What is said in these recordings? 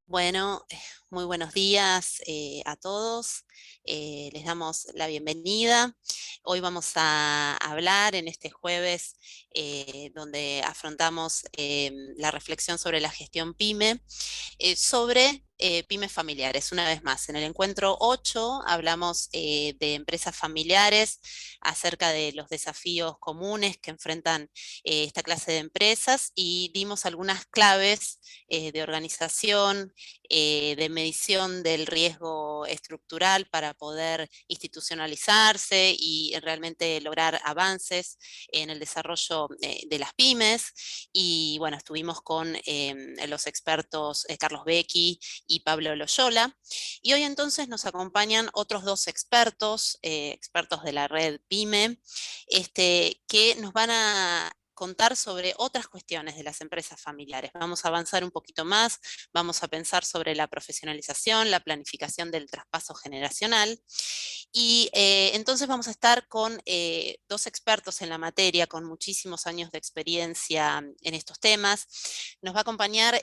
Bueno, muy buenos días a todos. Les damos la bienvenida. Hoy vamos a hablar en este jueves donde afrontamos la reflexión sobre la gestión PYME, sobre pymes familiares. Una vez más, en el encuentro 8 hablamos de empresas familiares, acerca de los desafíos comunes que enfrentan esta clase de empresas y dimos algunas claves de organización, de medición del riesgo estructural para poder institucionalizarse y realmente lograr avances en el desarrollo de las pymes. Y bueno, estuvimos con los expertos Carlos Becchi y Pablo Loyola. Y hoy entonces nos acompañan otros dos expertos, expertos de la red PYME, que nos van a contar sobre otras cuestiones de las empresas familiares. Vamos a avanzar un poquito más, vamos a pensar sobre la profesionalización, la planificación del traspaso generacional. Y entonces vamos a estar con dos expertos en la materia, con muchísimos años de experiencia en estos temas. Nos va a acompañar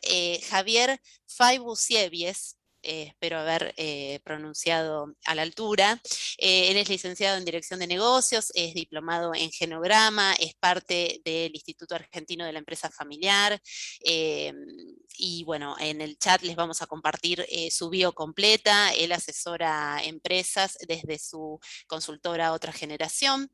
Javier Fay-Busievies, espero haber pronunciado a la altura. Él es licenciado en Dirección de Negocios, es diplomado en Genograma, es parte del Instituto Argentino de la Empresa Familiar, eh, y bueno, en el chat les vamos a compartir su bio completa. Él asesora empresas desde su consultora Otra Generación.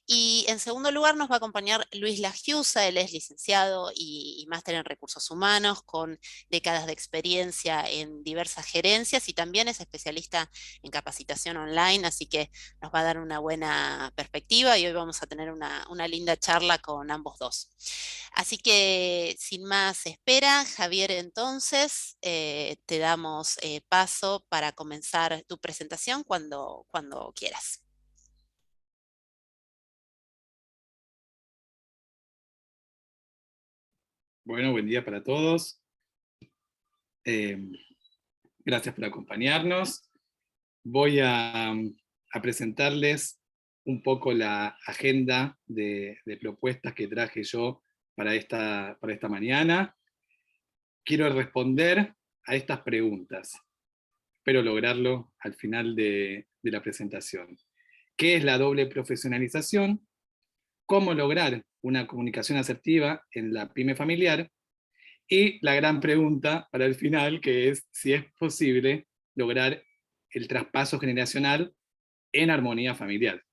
Y en segundo lugar nos va a acompañar Luis Lagiusa. Él es licenciado y máster en recursos humanos con décadas de experiencia en diversas gerencias y también es especialista en capacitación online, así que nos va a dar una buena perspectiva y hoy vamos a tener una linda charla con ambos dos. Así que sin más espera, Javier, entonces te damos paso para comenzar tu presentación cuando quieras. Bueno, buen día para todos. Eh, Gracias por acompañarnos. Voy a presentarles un poco la agenda de propuestas que traje yo para esta mañana. Quiero responder a estas preguntas. Espero lograrlo al final de la presentación. ¿Qué es la doble profesionalización? ¿Cómo lograr una comunicación asertiva en la pyme familiar? Y la gran pregunta para el final, que es si es posible lograr el traspaso generacional en armonía familiar.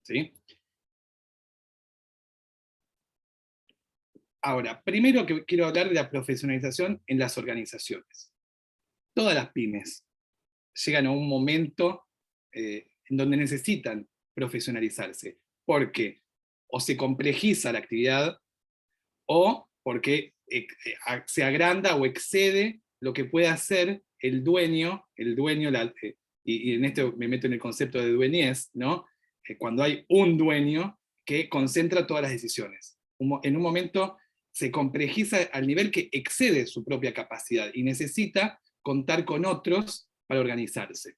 ¿Sí? Ahora, primero que quiero hablar de la profesionalización en las organizaciones. Todas las pymes llegan a un momento en donde necesitan profesionalizarse, porque o se complejiza la actividad o porque se agranda o excede lo que puede hacer el dueño y en esto me meto en el concepto de dueñez, ¿no? Cuando hay un dueño que concentra todas las decisiones. En un momento se complejiza al nivel que excede su propia capacidad y necesita contar con otros para organizarse.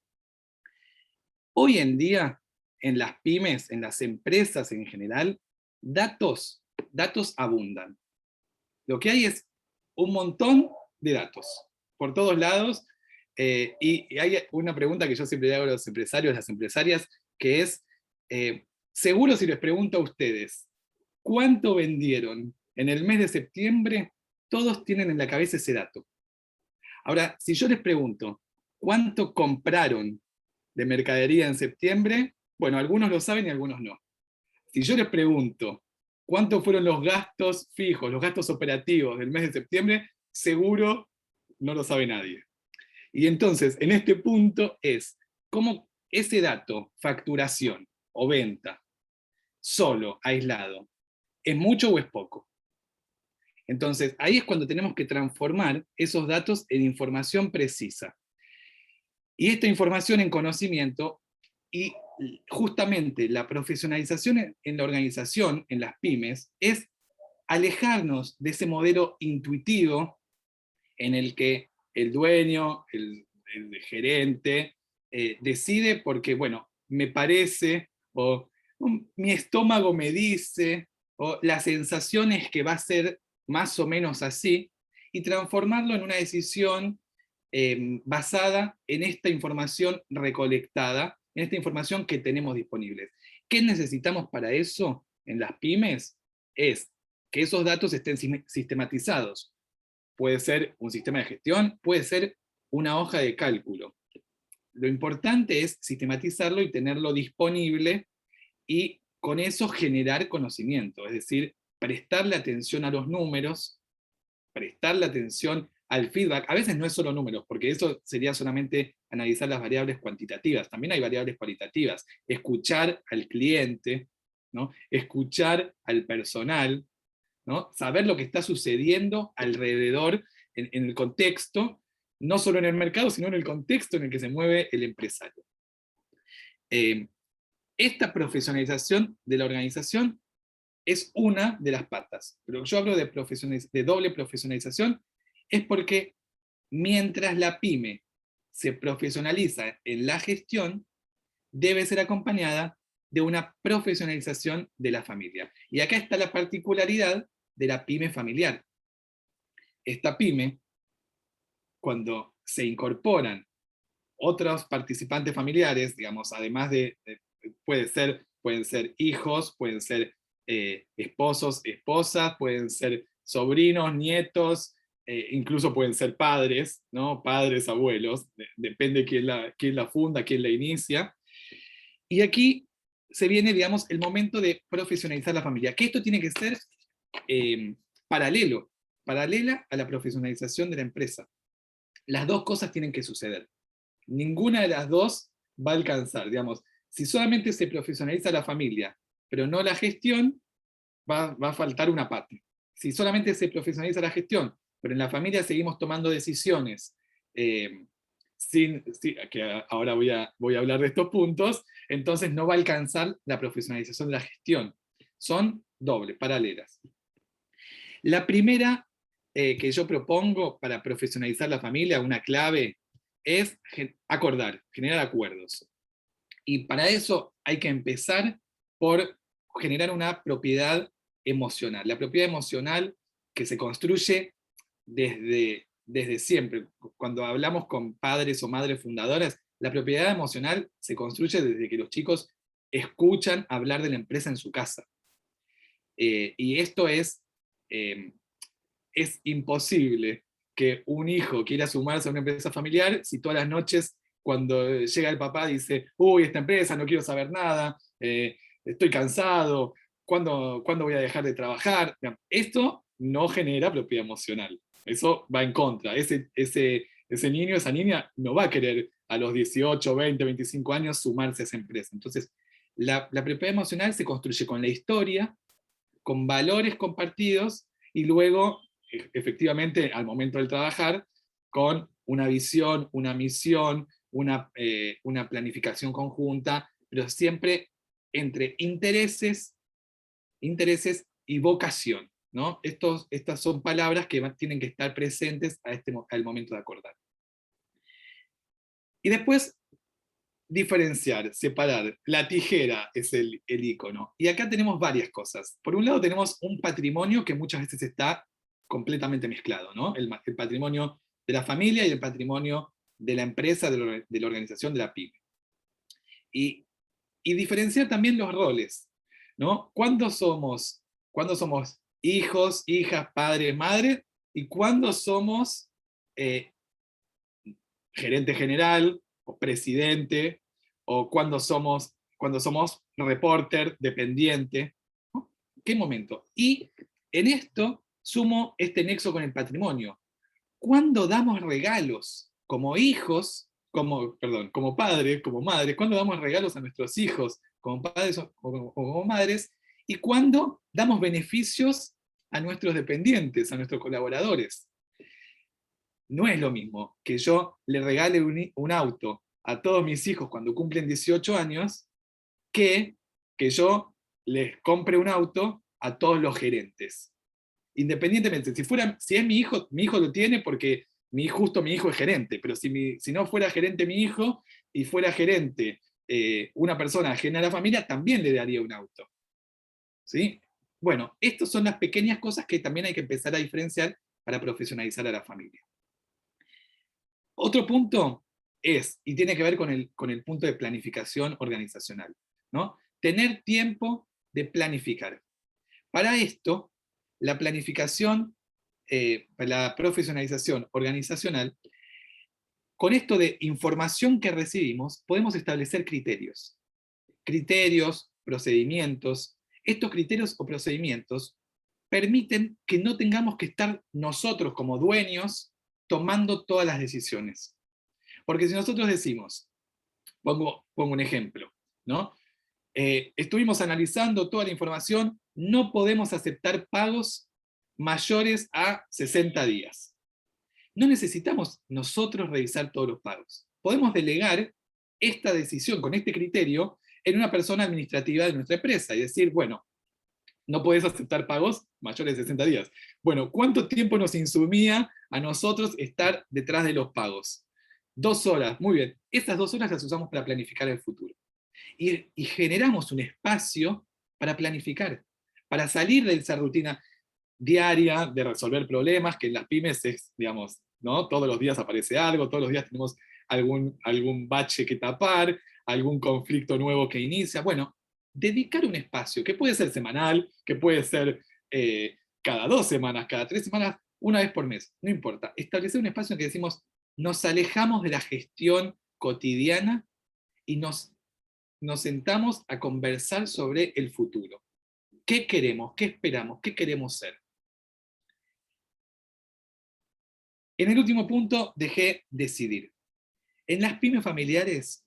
Hoy en día, en las pymes, en las empresas en general, datos abundan. Lo que hay es un montón de datos por todos lados, y hay una pregunta que yo siempre le hago a los empresarios, las empresarias, que es, seguro si les pregunto a ustedes, ¿cuánto vendieron en el mes de septiembre? Todos tienen en la cabeza ese dato. Ahora, si yo les pregunto, ¿cuánto compraron de mercadería en septiembre? Bueno, algunos lo saben y algunos no. Si yo les pregunto cuántos fueron los gastos fijos, los gastos operativos del mes de septiembre, seguro no lo sabe nadie. Y entonces, en este punto es cómo ese dato, facturación o venta, solo, aislado, ¿es mucho o es poco? Entonces, ahí es cuando tenemos que transformar esos datos en información precisa. Y esta información en conocimiento, y justamente la profesionalización en la organización, en las pymes, es alejarnos de ese modelo intuitivo en el que el dueño, el gerente, decide porque, bueno, me parece, o mi estómago me dice, o la sensación es que va a ser más o menos así, y transformarlo en una decisión basada en esta información recolectada, en esta información que tenemos disponible. ¿Qué necesitamos para eso en las pymes? Es que esos datos estén sistematizados. Puede ser un sistema de gestión, puede ser una hoja de cálculo. Lo importante es sistematizarlo y tenerlo disponible y con eso generar conocimiento, es decir, prestarle atención a los números, prestarle atención al feedback. A veces no es solo números, porque eso sería solamente analizar las variables cuantitativas, también hay variables cualitativas. Escuchar al cliente, ¿no? Escuchar al personal, ¿no? Saber lo que está sucediendo alrededor, en el contexto, no solo en el mercado, sino en el contexto en el que se mueve el empresario. Esta profesionalización de la organización es una de las patas. Pero yo hablo de doble profesionalización, es porque mientras la pyme se profesionaliza en la gestión, debe ser acompañada de una profesionalización de la familia. Y acá está la particularidad de la pyme familiar. Esta pyme, cuando se incorporan otros participantes familiares, digamos, además pueden ser hijos, pueden ser esposos, esposas, pueden ser sobrinos, nietos, incluso pueden ser padres, ¿no? Padres, abuelos, depende quién la funda, quién la inicia. Y aquí se viene, digamos, el momento de profesionalizar la familia, que esto tiene que ser eh, paralela a la profesionalización de la empresa. Las dos cosas tienen que suceder. Ninguna de las dos va a alcanzar, digamos. Si solamente se profesionaliza la familia, pero no la gestión, va a faltar una pata. Si solamente se profesionaliza la gestión, pero en la familia seguimos tomando decisiones, que ahora voy a hablar de estos puntos, entonces no va a alcanzar la profesionalización de la gestión. Son dobles, paralelas. La primera que yo propongo para profesionalizar la familia, una clave, es acordar, generar acuerdos. Y para eso hay que empezar por generar una propiedad emocional. La propiedad emocional que se construye desde siempre. Cuando hablamos con padres o madres fundadoras, la propiedad emocional se construye desde que los chicos escuchan hablar de la empresa en su casa. Y esto es imposible que un hijo quiera sumarse a una empresa familiar si todas las noches cuando llega el papá dice, uy, esta empresa, no quiero saber nada, estoy cansado, ¿cuándo voy a dejar de trabajar? Esto no genera propiedad emocional, eso va en contra, ese niño, esa niña no va a querer a los 18, 20, 25 años sumarse a esa empresa. Entonces, la propiedad emocional se construye con la historia, con valores compartidos, y luego, efectivamente, al momento del trabajar, con una visión, una misión, una planificación conjunta, pero siempre entre intereses y vocación, ¿no? Estas son palabras que tienen que estar presentes al momento de acordar. Y después, diferenciar, separar. La tijera es el icono. Y acá tenemos varias cosas. Por un lado tenemos un patrimonio que muchas veces está completamente mezclado, ¿no? El patrimonio de la familia y el patrimonio de la empresa, de la organización, de la pyme. Y diferenciar también los roles, ¿no? ¿Cuándo somos hijos, hijas, padres, madres? ¿Y cuándo somos gerente general o presidente, o cuando somos reporter dependiente? ¿No? ¿Qué momento? Y en esto sumo este nexo con el patrimonio. ¿Cuándo damos regalos como hijos, como padres, como madres? ¿Cuándo damos regalos a nuestros hijos como padres o como madres? ¿Y cuándo damos beneficios a nuestros dependientes, a nuestros colaboradores? No es lo mismo que yo le regale un auto a todos mis hijos cuando cumplen 18 años, que yo les compre un auto a todos los gerentes. Independientemente, si es mi hijo lo tiene porque justo mi hijo es gerente, pero si no fuera gerente mi hijo y fuera gerente una persona ajena a la familia, también le daría un auto. ¿Sí? Bueno, estas son las pequeñas cosas que también hay que empezar a diferenciar para profesionalizar a la familia. Otro punto es, y tiene que ver con el punto de planificación organizacional, ¿no? Tener tiempo de planificar. Para esto, la planificación, la profesionalización organizacional, con esto de información que recibimos, podemos establecer criterios. Criterios, procedimientos. Estos criterios o procedimientos permiten que no tengamos que estar nosotros como dueños tomando todas las decisiones. Porque si nosotros decimos, pongo un ejemplo, ¿no? Estuvimos analizando toda la información, no podemos aceptar pagos mayores a 60 días. No necesitamos nosotros revisar todos los pagos. Podemos delegar esta decisión con este criterio en una persona administrativa de nuestra empresa y decir, bueno, no podés aceptar pagos mayores de 60 días. Bueno, ¿cuánto tiempo nos insumía a nosotros estar detrás de los pagos? 2 horas, muy bien. Esas 2 horas las usamos para planificar el futuro. Y generamos un espacio para planificar, para salir de esa rutina diaria de resolver problemas, que en las pymes es, digamos, ¿no? Todos los días aparece algo, todos los días tenemos algún bache que tapar, algún conflicto nuevo que inicia. Bueno, dedicar un espacio, que puede ser semanal, que puede ser cada 2 semanas, cada 3 semanas, una vez por mes, no importa. Establecer un espacio en que decimos, nos alejamos de la gestión cotidiana y nos sentamos a conversar sobre el futuro. ¿Qué queremos? ¿Qué esperamos? ¿Qué queremos ser? En el último punto dejé decidir. En las pymes familiares,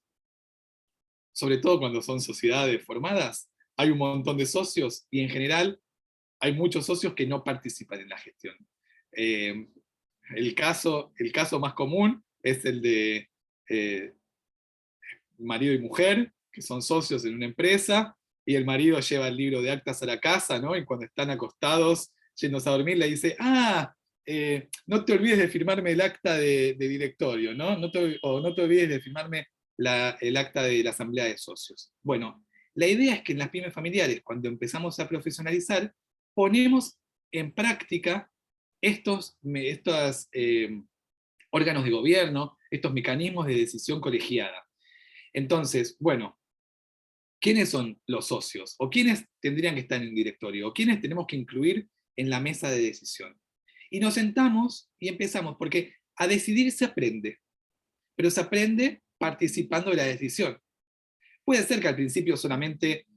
sobre todo cuando son sociedades formadas, hay un montón de socios y en general hay muchos socios que no participan en la gestión. El caso más común es el de marido y mujer, que son socios en una empresa, y el marido lleva el libro de actas a la casa, ¿no? Y cuando están acostados, yéndose a dormir, le dice, no te olvides de firmarme el acta de directorio, ¿no? O no te olvides de firmarme el acta de la asamblea de socios. Bueno, la idea es que en las pymes familiares, cuando empezamos a profesionalizar, ponemos en práctica estos órganos de gobierno, estos mecanismos de decisión colegiada. Entonces, bueno, ¿quiénes son los socios? ¿O quiénes tendrían que estar en el directorio? ¿O quiénes tenemos que incluir en la mesa de decisión? Y nos sentamos y empezamos, porque a decidir se aprende, pero se aprende participando de la decisión. Puede ser que al principio solamente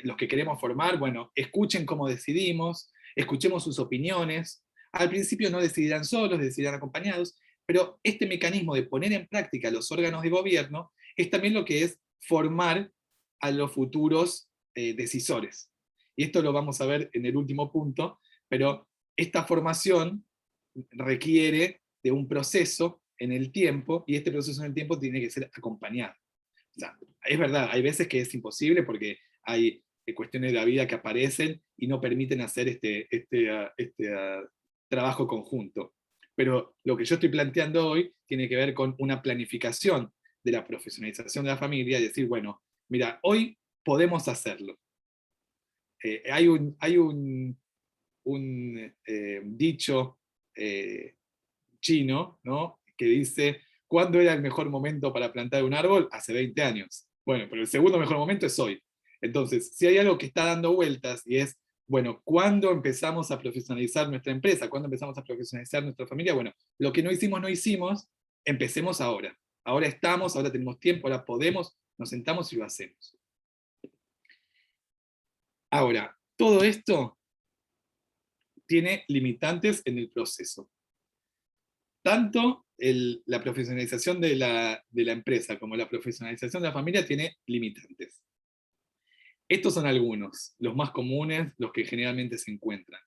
los que queremos formar, bueno, escuchen cómo decidimos, escuchemos sus opiniones. Al principio no decidirán solos, decidirán acompañados, pero este mecanismo de poner en práctica los órganos de gobierno es también lo que es formar a los futuros decisores. Y esto lo vamos a ver en el último punto, pero esta formación requiere de un proceso en el tiempo, y este proceso en el tiempo tiene que ser acompañado. O sea, es verdad, hay veces que es imposible porque hay cuestiones de la vida que aparecen y no permiten hacer este trabajo conjunto. Pero lo que yo estoy planteando hoy tiene que ver con una planificación de la profesionalización de la familia y decir, bueno, mira, hoy podemos hacerlo. Hay un dicho chino, ¿no? Que dice, ¿cuándo era el mejor momento para plantar un árbol? Hace 20 años. Bueno, pero el segundo mejor momento es hoy. Entonces, si hay algo que está dando vueltas y es, bueno, ¿cuándo empezamos a profesionalizar nuestra empresa? ¿Cuándo empezamos a profesionalizar nuestra familia? Bueno, lo que no hicimos, empecemos ahora. Ahora estamos, ahora tenemos tiempo, ahora podemos, nos sentamos y lo hacemos. Ahora, todo esto tiene limitantes en el proceso. Tanto la profesionalización de la empresa como la profesionalización de la familia tiene limitantes. Estos son algunos, los más comunes, los que generalmente se encuentran.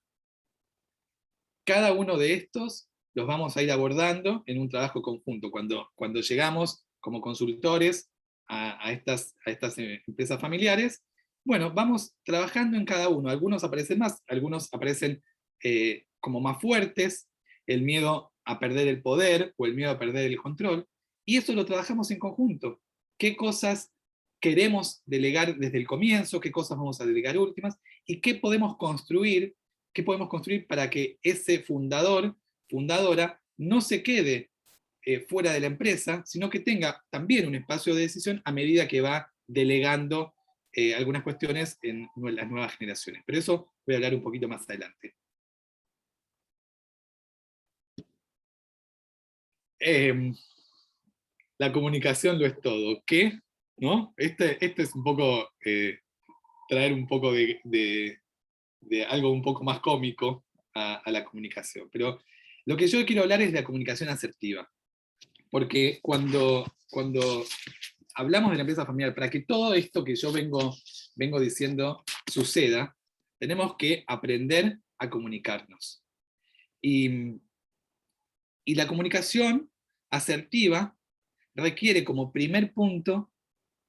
Cada uno de estos los vamos a ir abordando en un trabajo conjunto. Cuando llegamos como consultores a estas empresas familiares, bueno, vamos trabajando en cada uno. Algunos aparecen más, algunos aparecen como más fuertes, el miedo a perder el poder o el miedo a perder el control, y eso lo trabajamos en conjunto. ¿Qué cosas queremos delegar desde el comienzo? ¿Qué cosas vamos a delegar últimas? ¿Y qué podemos construir para que ese fundadora no se quede fuera de la empresa, sino que tenga también un espacio de decisión a medida que va delegando algunas cuestiones en las nuevas generaciones. Pero eso voy a hablar un poquito más adelante. La comunicación lo es todo. ¿Qué? ¿No? Este es un poco traer un poco de algo un poco más cómico a la comunicación. Pero lo que yo quiero hablar es de la comunicación asertiva. Porque cuando hablamos de la empresa familiar, para que todo esto que yo vengo diciendo suceda, tenemos que aprender a comunicarnos. Y la comunicación asertiva requiere como primer punto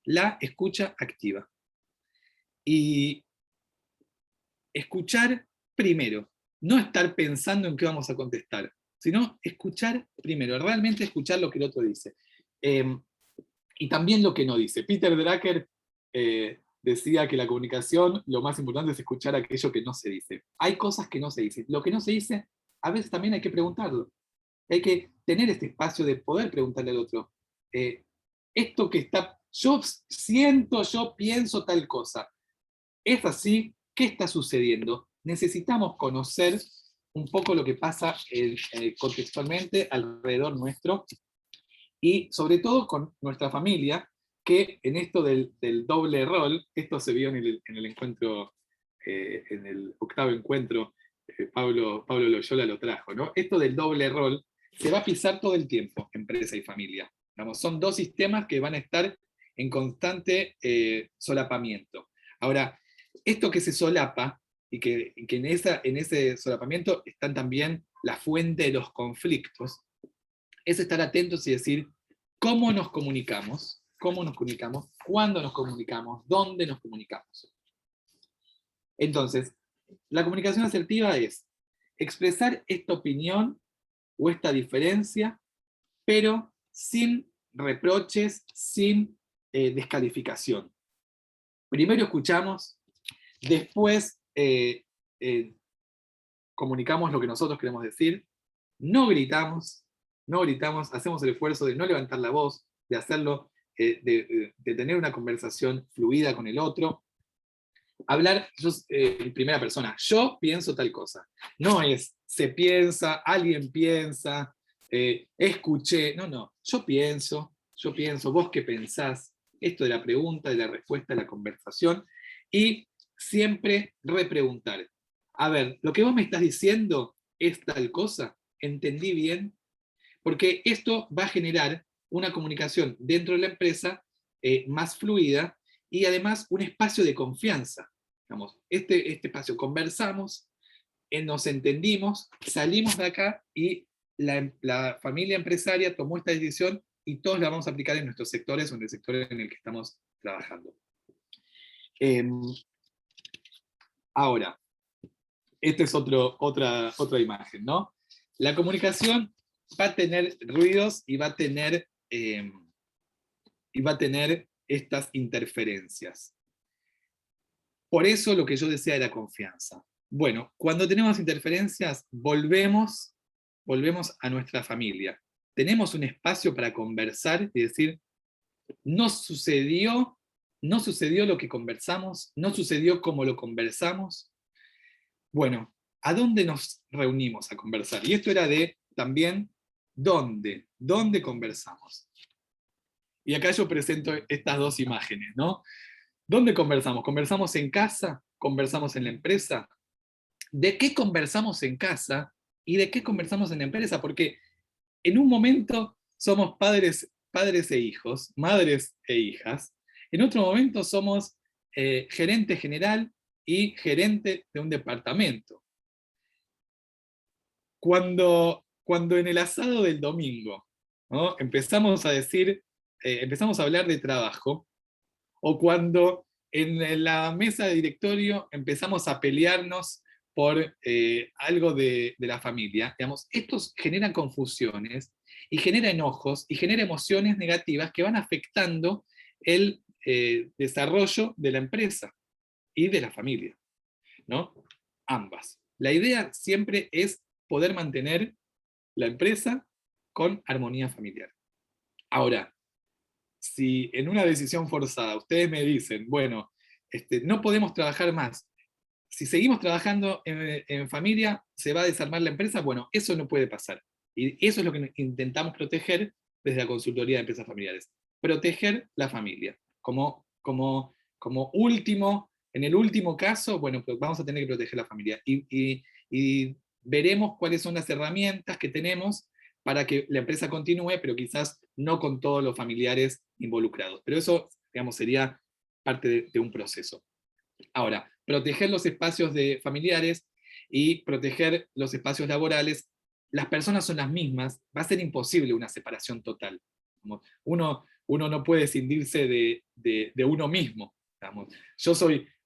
la escucha activa. Y escuchar primero, no estar pensando en qué vamos a contestar, sino escuchar primero, realmente escuchar lo que el otro dice. Y también lo que no dice. Peter Drucker decía que la comunicación, lo más importante es escuchar aquello que no se dice. Hay cosas que no se dicen. Lo que no se dice, a veces también hay que preguntarlo. Hay que tener este espacio de poder preguntarle al otro. Esto que está, yo siento, yo pienso tal cosa. ¿Es así? ¿Qué está sucediendo? Necesitamos conocer un poco lo que pasa contextualmente alrededor nuestro y sobre todo con nuestra familia, que en esto del doble rol, esto se vio en el encuentro, en el octavo encuentro, Pablo Loyola lo trajo, ¿no? Esto del doble rol se va a pisar todo el tiempo, empresa y familia. Digamos, son dos sistemas que van a estar en constante solapamiento. Ahora, esto que se solapa, y que en ese solapamiento están también la fuente de los conflictos, es estar atentos y decir cómo nos comunicamos, cuándo nos comunicamos, dónde nos comunicamos. Entonces, la comunicación asertiva es expresar esta opinión o esta diferencia, pero sin reproches, sin descalificación. Primero escuchamos, después comunicamos lo que nosotros queremos decir, no gritamos, hacemos el esfuerzo de no levantar la voz, de hacerlo, de tener una conversación fluida con el otro. Hablar en primera persona, yo pienso tal cosa. No es se piensa, alguien piensa, escuché, no, yo pienso, vos qué pensás, esto de la pregunta, de la respuesta, de la conversación, y siempre repreguntar. A ver, lo que vos me estás diciendo es tal cosa, ¿entendí bien? Porque esto va a generar una comunicación dentro de la empresa más fluida y además un espacio de confianza. Digamos, este espacio, conversamos, nos entendimos, salimos de acá y la familia empresaria tomó esta decisión y todos la vamos a aplicar en nuestros sectores o en el sector en el que estamos trabajando. Ahora, esta es otra imagen, ¿no? La comunicación va a tener ruidos y va a tener estas interferencias. Por eso lo que yo decía de la confianza. Bueno, cuando tenemos interferencias, volvemos a nuestra familia. Tenemos un espacio para conversar y decir, no sucedió lo que conversamos, no sucedió como lo conversamos. Bueno, ¿a dónde nos reunimos a conversar? Y esto era de también, ¿dónde conversamos? Y acá yo presento estas dos imágenes, ¿no? ¿Dónde conversamos? ¿Conversamos en casa? ¿Conversamos en la empresa? ¿De qué conversamos en casa? ¿Y de qué conversamos en la empresa? Porque en un momento somos padres e hijos, madres e hijas. En otro momento somos gerente general y gerente de un departamento. Cuando en el asado del domingo, ¿no? empezamos a hablar de trabajo, o cuando en la mesa de directorio empezamos a pelearnos por algo de la familia, digamos, estos generan confusiones y genera enojos y genera emociones negativas que van afectando el desarrollo de la empresa y de la familia, ¿no? Ambas. La idea siempre es poder mantener la empresa con armonía familiar. Ahora, si en una decisión forzada ustedes me dicen, bueno, no podemos trabajar más, si seguimos trabajando en familia, se va a desarmar la empresa, bueno, eso no puede pasar. Y eso es lo que intentamos proteger desde la consultoría de empresas familiares. Proteger la familia. Como último, en el último caso, bueno, pues vamos a tener que proteger la familia. Y veremos cuáles son las herramientas que tenemos para que la empresa continúe, pero quizás no con todos los familiares involucrados. Pero eso, digamos, sería parte de un proceso. Ahora, proteger los espacios familiares y proteger los espacios laborales, las personas son las mismas, va a ser imposible una separación total. Uno no puede escindirse de uno mismo. Digamos.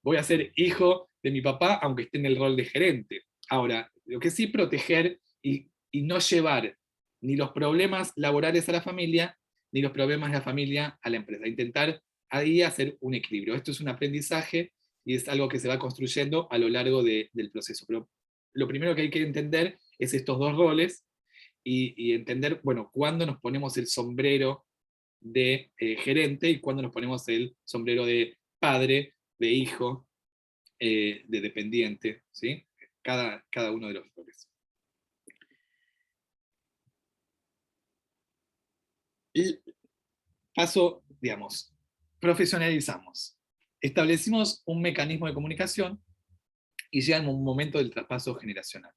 Voy a ser hijo de mi papá, aunque esté en el rol de gerente. Ahora, lo que sí proteger y no llevar ni los problemas laborales a la familia, ni los problemas de la familia a la empresa. Intentar ahí hacer un equilibrio. Esto es un aprendizaje y es algo que se va construyendo a lo largo del proceso. Pero lo primero que hay que entender es estos dos roles y entender, bueno, cuándo nos ponemos el sombrero de gerente y cuándo nos ponemos el sombrero de padre, de hijo, de dependiente, ¿sí? Cada uno de los roles. El paso, digamos, profesionalizamos. Establecimos un mecanismo de comunicación y llega un momento del traspaso generacional.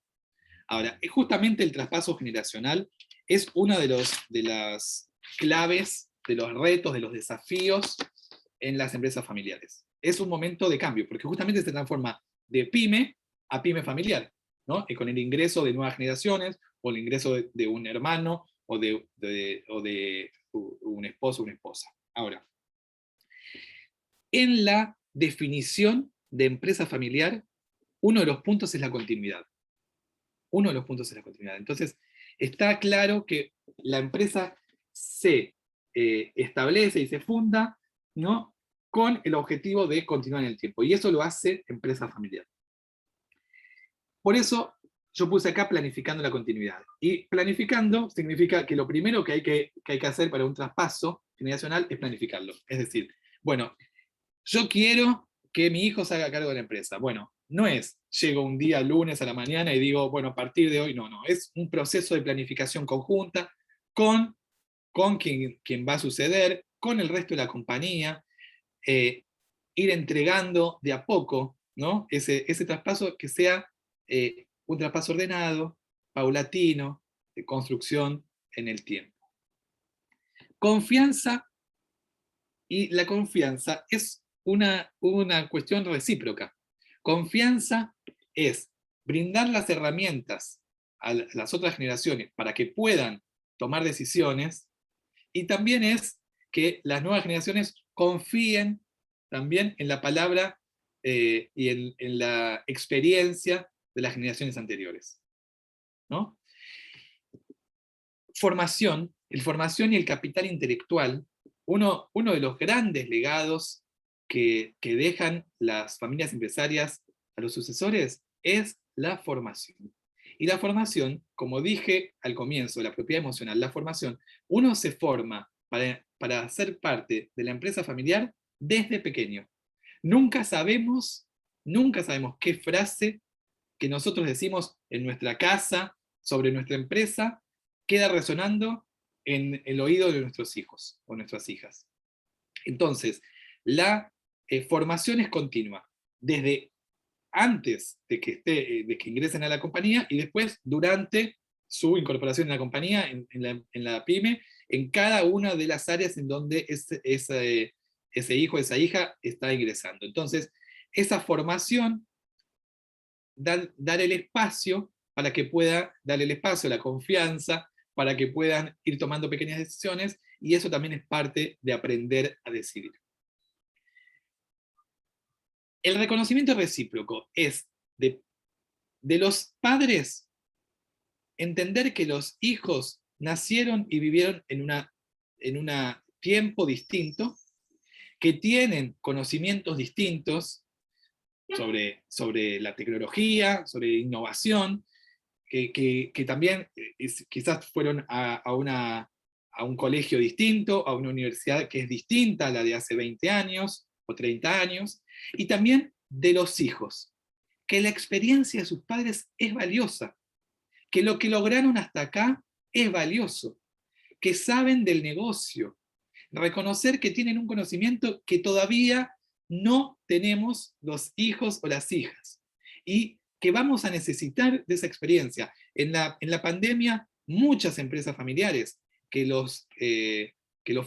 Ahora, justamente el traspaso generacional es una de las claves, de los retos, de los desafíos en las empresas familiares. Es un momento de cambio, porque justamente se transforma de pyme a pyme familiar, ¿no? Y con el ingreso de nuevas generaciones, o el ingreso de un hermano, o de un esposo o una esposa. Ahora, en la definición de empresa familiar, uno de los puntos es la continuidad. Uno de los puntos es la continuidad. Entonces, está claro que la empresa se establece y se funda, ¿no?, con el objetivo de continuar en el tiempo. Y eso lo hace empresa familiar. Por eso yo puse acá planificando la continuidad. Y planificando significa que lo primero que hay que hacer para un traspaso generacional es planificarlo. Es decir, bueno, yo quiero que mi hijo se haga cargo de la empresa. Bueno, no es, llego un día lunes a la mañana y digo, bueno, a partir de hoy, no, es un proceso de planificación conjunta con quien va a suceder, con el resto de la compañía, ir entregando de a poco, ¿no?, ese traspaso que sea un traspaso ordenado, paulatino, de construcción en el tiempo. Confianza, y la confianza es una cuestión recíproca. Confianza es brindar las herramientas a las otras generaciones para que puedan tomar decisiones, y también es que las nuevas generaciones confíen también en la palabra y en la experiencia de las generaciones anteriores, ¿no? Formación y el capital intelectual, uno de los grandes legados que dejan las familias empresarias a los sucesores es la formación. Y la formación, como dije al comienzo, la propiedad emocional, la formación, uno se forma para ser parte de la empresa familiar desde pequeño. Nunca sabemos qué frase que nosotros decimos en nuestra casa sobre nuestra empresa queda resonando en el oído de nuestros hijos o nuestras hijas. Entonces, la formación es continua, desde antes de que ingresen a la compañía y después durante su incorporación en la compañía, en la pyme, en cada una de las áreas en donde ese hijo, esa hija está ingresando. Entonces, esa formación, dar el espacio para que pueda dar el espacio, la confianza, para que puedan ir tomando pequeñas decisiones, y eso también es parte de aprender a decidir. El reconocimiento recíproco es de los padres entender que los hijos nacieron y vivieron en un tiempo distinto, que tienen conocimientos distintos sobre la tecnología, sobre innovación, que también quizás fueron a un colegio distinto, a una universidad que es distinta a la de hace 20 años o 30 años, y también de los hijos, que la experiencia de sus padres es valiosa, que lo que lograron hasta acá es valioso, que saben del negocio, reconocer que tienen un conocimiento que todavía no tenemos los hijos o las hijas, y que vamos a necesitar de esa experiencia. En la pandemia, muchas empresas familiares que los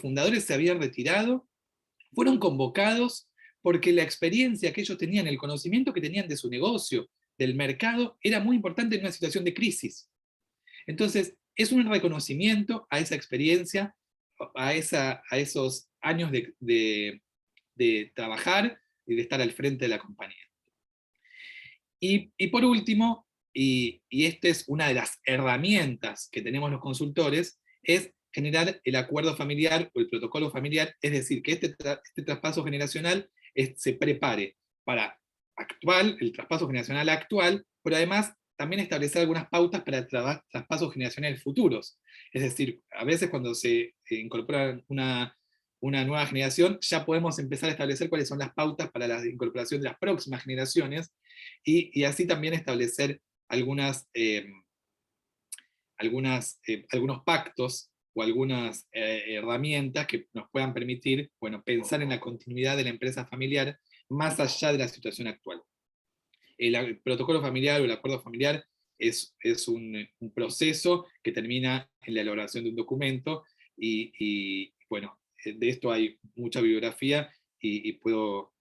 fundadores se habían retirado, fueron convocados porque la experiencia que ellos tenían, el conocimiento que tenían de su negocio, del mercado, era muy importante en una situación de crisis. Entonces, es un reconocimiento a esa experiencia, a esos años de trabajar y de estar al frente de la compañía. Y por último, y esta es una de las herramientas que tenemos los consultores, es generar el acuerdo familiar o el protocolo familiar, es decir, que este traspaso generacional se prepare para el traspaso generacional actual, pero además también establecer algunas pautas para traspasos generacionales futuros. Es decir, a veces cuando se incorpora una nueva generación, ya podemos empezar a establecer cuáles son las pautas para la incorporación de las próximas generaciones, y así también establecer algunos pactos o algunas herramientas que nos puedan permitir, bueno, pensar en la continuidad de la empresa familiar más allá de la situación actual. El protocolo familiar o el acuerdo familiar es un proceso que termina en la elaboración de un documento, bueno, de esto hay mucha bibliografía y puedo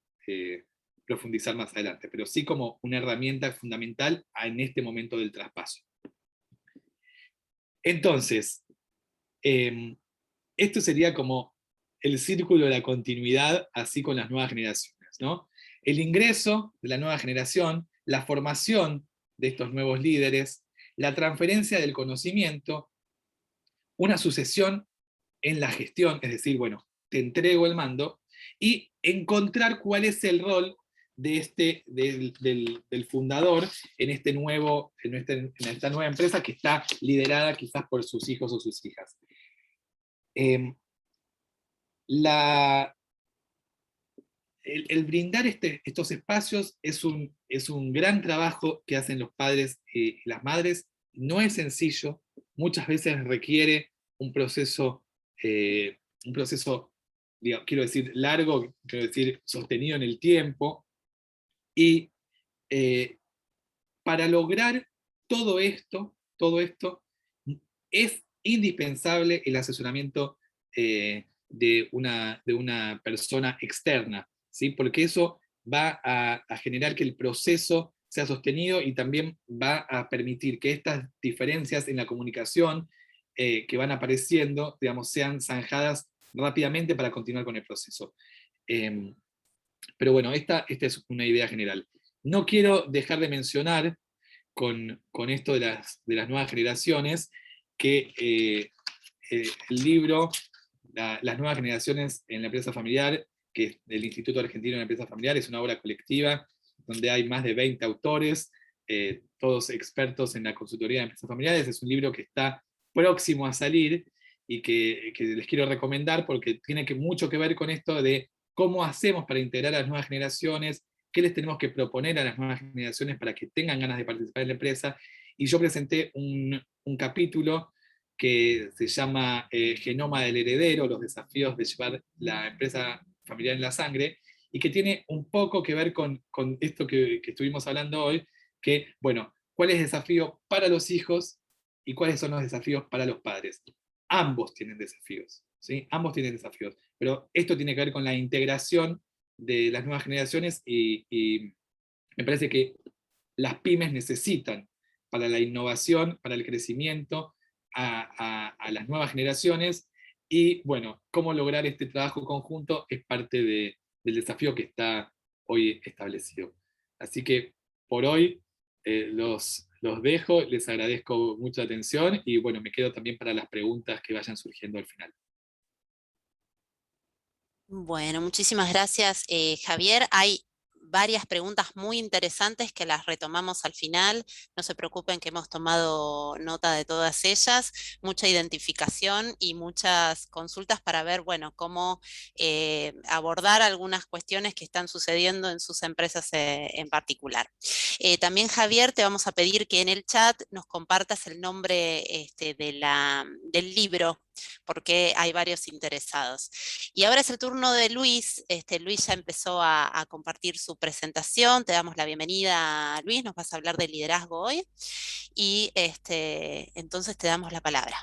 profundizar más adelante, pero sí como una herramienta fundamental en este momento del traspaso. Entonces, esto sería como el círculo de la continuidad, así con las nuevas generaciones, ¿no? El ingreso de la nueva generación, la formación de estos nuevos líderes, la transferencia del conocimiento, una sucesión en la gestión, es decir, bueno, te entrego el mando, y encontrar cuál es el rol de del fundador en esta nueva empresa que está liderada quizás por sus hijos o sus hijas. El brindar estos espacios es un gran trabajo que hacen los padres y las madres. No es sencillo, muchas veces requiere un proceso, digamos, quiero decir, largo, quiero decir, sostenido en el tiempo, y para lograr todo esto es indispensable el asesoramiento de una persona externa, ¿sí? Porque eso va a generar que el proceso sea sostenido, y también va a permitir que estas diferencias en la comunicación que van apareciendo, digamos, sean zanjadas rápidamente para continuar con el proceso. Pero bueno, esta es una idea general. No quiero dejar de mencionar con esto de las nuevas generaciones, que el libro Las nuevas generaciones en la empresa familiar, que es del Instituto Argentino de la Empresa Familiar, es una obra colectiva donde hay más de 20 autores, todos expertos en la consultoría de empresas familiares. Es un libro que está próximo a salir y que les quiero recomendar porque tiene mucho que ver con esto de cómo hacemos para integrar a las nuevas generaciones, qué les tenemos que proponer a las nuevas generaciones para que tengan ganas de participar en la empresa. Y yo presenté un capítulo que se llama Genoma del Heredero, los desafíos de llevar la empresa familiar en la sangre, y que tiene un poco que ver con esto que estuvimos hablando hoy, que, bueno, ¿cuál es el desafío para los hijos y cuáles son los desafíos para los padres? Ambos tienen desafíos, ¿sí? Ambos tienen desafíos, pero esto tiene que ver con la integración de las nuevas generaciones, y me parece que las pymes necesitan para la innovación, para el crecimiento, a las nuevas generaciones, y bueno, cómo lograr este trabajo conjunto es parte del desafío que está hoy establecido. Así que por hoy los dejo, les agradezco mucha atención, y bueno, me quedo también para las preguntas que vayan surgiendo al final. Bueno, muchísimas gracias, Javier. Hay varias preguntas muy interesantes que las retomamos al final. No se preocupen que hemos tomado nota de todas ellas, mucha identificación y muchas consultas para ver, bueno, cómo abordar algunas cuestiones que están sucediendo en sus empresas en particular. También, Javier, te vamos a pedir que en el chat nos compartas el nombre del libro, porque hay varios interesados. Y ahora es el turno de Luis. Luis ya empezó a compartir su presentación. Te damos la bienvenida, Luis. Nos vas a hablar de liderazgo hoy. Y entonces te damos la palabra.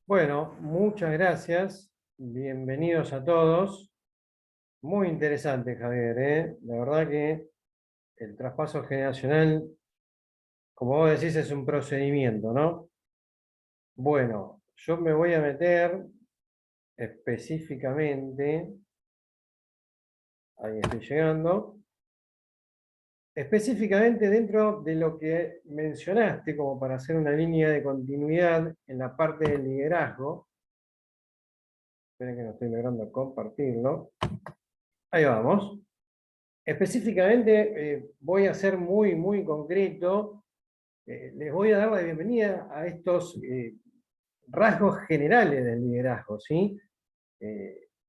Bueno, muchas gracias. Bienvenidos a todos. Muy interesante, Javier, ¿eh? La verdad que el traspaso generacional, como vos decís, es un procedimiento, ¿no? Bueno, yo me voy a meter específicamente, ahí estoy llegando, específicamente dentro de lo que mencionaste, como para hacer una línea de continuidad en la parte del liderazgo. Esperen que no estoy logrando compartirlo. Ahí vamos. Específicamente voy a ser muy concreto. Les voy a dar la bienvenida a estos rasgos generales del liderazgo, ¿sí?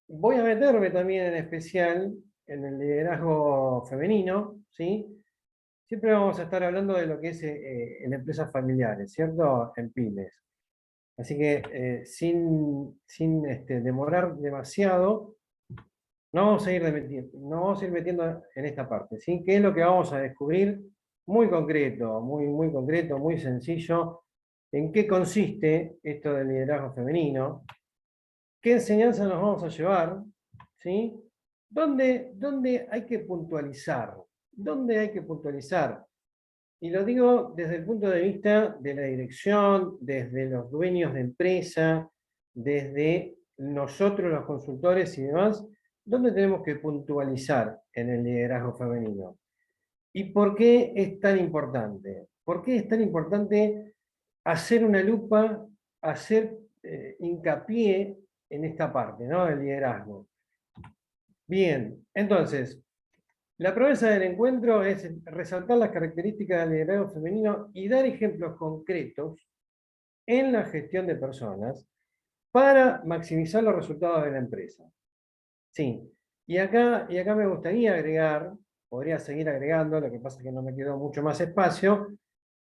Voy a meterme también en especial en el liderazgo femenino, ¿sí? Siempre vamos a estar hablando de lo que es en empresas familiares, ¿cierto? En pymes. Así que sin demorar demasiado, no vamos a ir metiendo en esta parte, ¿sí? ¿Qué es lo que vamos a descubrir? Muy concreto, muy concreto, muy sencillo. ¿En qué consiste esto del liderazgo femenino? ¿Qué enseñanza nos vamos a llevar? ¿Sí? ¿Dónde hay que puntualizar? ¿Dónde hay que puntualizar? Y lo digo desde el punto de vista de la dirección, desde los dueños de empresa, desde nosotros los consultores y demás, ¿dónde tenemos que puntualizar en el liderazgo femenino? ¿Y por qué es tan importante? ¿Por qué es tan importante hacer una lupa, hacer hincapié en esta parte, ¿no? Del liderazgo? Bien, entonces, la promesa del encuentro es resaltar las características del liderazgo femenino y dar ejemplos concretos en la gestión de personas para maximizar los resultados de la empresa. Sí, y acá me gustaría agregar, podría seguir agregando, lo que pasa es que no me quedó mucho más espacio,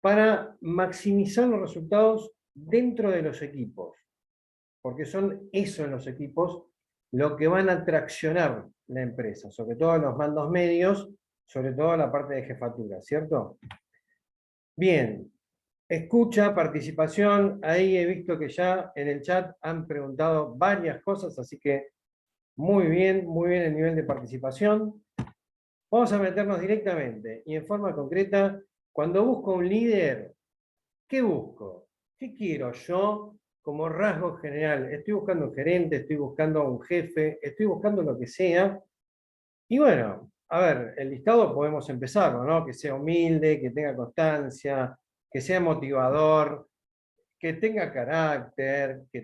para maximizar los resultados dentro de los equipos, porque son esos los equipos lo que van a traccionar la empresa, sobre todo los mandos medios, sobre todo la parte de jefatura, ¿cierto? Bien, escucha, participación, ahí he visto que ya en el chat han preguntado varias cosas, así que muy bien el nivel de participación. Vamos a meternos directamente y en forma concreta. Cuando busco un líder, ¿qué busco? ¿Qué quiero yo como rasgo general? Estoy buscando un gerente, estoy buscando un jefe, estoy buscando lo que sea. Y bueno, a ver, el listado podemos empezarlo, ¿no? Que sea humilde, que tenga constancia, que sea motivador, que tenga carácter, que